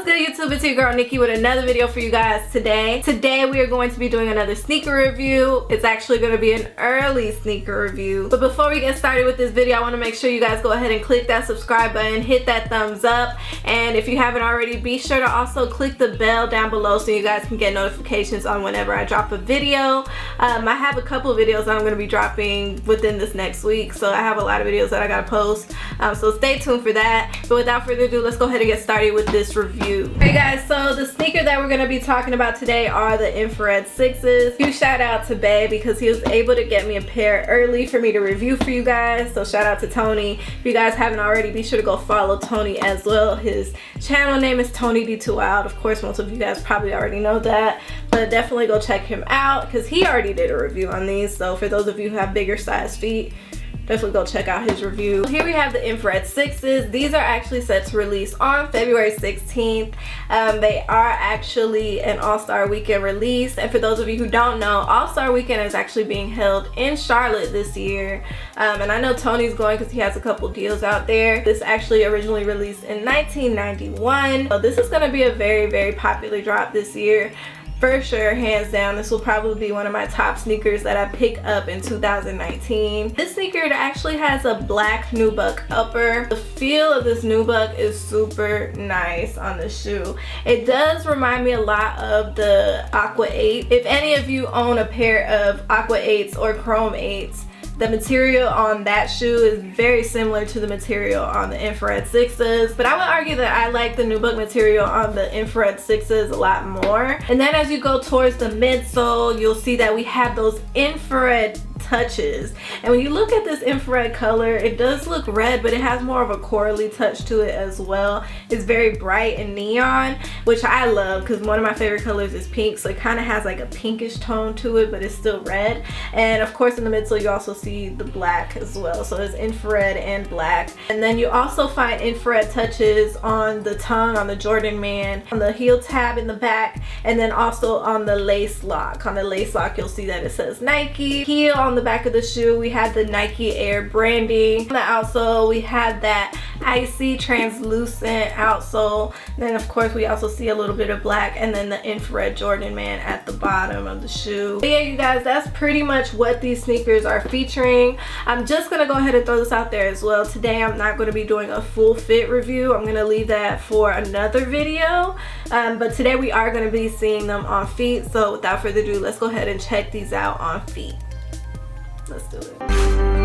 good, YouTube? It's your girl Nikki with another video for you guys today. Today we are going to be doing another sneaker review. It's actually going to be an early sneaker review. But before we get started with this video, I want to make sure you guys go ahead and click that subscribe button, hit that thumbs up, and if you haven't already, be sure to also click the bell down below so you guys can get notifications on whenever I drop a video. I have a couple of videos that I'm going to be dropping within this next week, so I have a lot of videos that I gotta post, so stay tuned for that. But without further ado, let's go ahead and get started with this review. Hey guys, so the sneaker that we're going to be talking about today are the Infrared 6s. Huge shout out to Bae because he was able to get me a pair early for me to review for you guys, so shout out to Tony. If you guys haven't already, be sure to go follow Tony as well. His channel name is Tony D2 Wild. Of course, most of you guys probably already know that, but definitely go check him out because he already did a review on these. So for those of you who have bigger size feet, definitely go check out his review. Here we have the Infrared 6s. These are actually set to release on February 16th. They are actually an All-Star Weekend release. And for those of you who don't know, All-Star Weekend is actually being held in Charlotte this year. And I know Tony's going because he has a couple deals out there. This actually originally released in 1991. So this is going to be a very, very popular drop this year. For sure, hands down, this will probably be one of my top sneakers that I pick up in 2019. This sneaker actually has a black Nubuck upper. The feel of this Nubuck is super nice on the shoe. It does remind me a lot of the Aqua 8. If any of you own a pair of Aqua 8s or Chrome 8s, the material on that shoe is very similar to the material on the Infrared 6s, but I would argue that I like the Nubuck material on the Infrared 6s a lot more. And then as you go towards the midsole, you'll see that we have those infrared touches, and when you look at this infrared color, it does look red, but it has more of a corally touch to it as well. It's very bright and neon, which I love because one of my favorite colors is pink, so it kind of has like a pinkish tone to it, but it's still red. And of course in the midsole you also see the black as well, so it's infrared and black. And then you also find infrared touches on the tongue, on the Jordan Man, on the heel tab in the back, and then also on the lace lock. On the lace lock you'll see that it says Nike. Heel on the back of the shoe we had the Nike Air branding. On the outsole we had that Icy Translucent Outsole. Then of course we also see a little bit of black, and then the infrared Jordan Man at the bottom of the shoe. But yeah, you guys, that's pretty much what these sneakers are featuring. I'm just gonna go ahead and throw this out there as well. Today I'm not going to be doing a full fit review. I'm gonna leave that for another video, but today we are going to be seeing them on feet. So without further ado, let's go ahead and check these out on feet. Let's do it.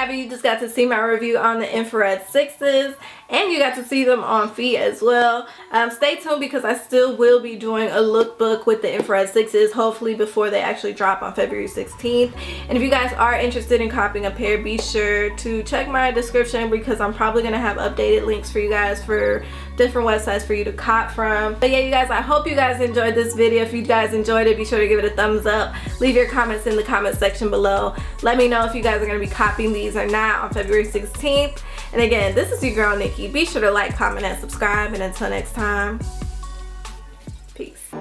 You just got to see my review on the Infrared 6s, and you got to see them on feet as well. Stay tuned because I still will be doing a lookbook with the Infrared 6s, hopefully before they actually drop on February 16th. And if you guys are interested in copying a pair, be sure to check my description because I'm probably going to have updated links for you guys for different websites for you to cop from. But yeah, you guys, I hope you guys enjoyed this video. If you guys enjoyed it, be sure to give it a thumbs up. Leave your comments in the comment section below. Let me know if you guys are going to be copying these or not on February 16th. And again, this is your girl Nikki. Be sure to like, comment, and subscribe. And until next time, peace.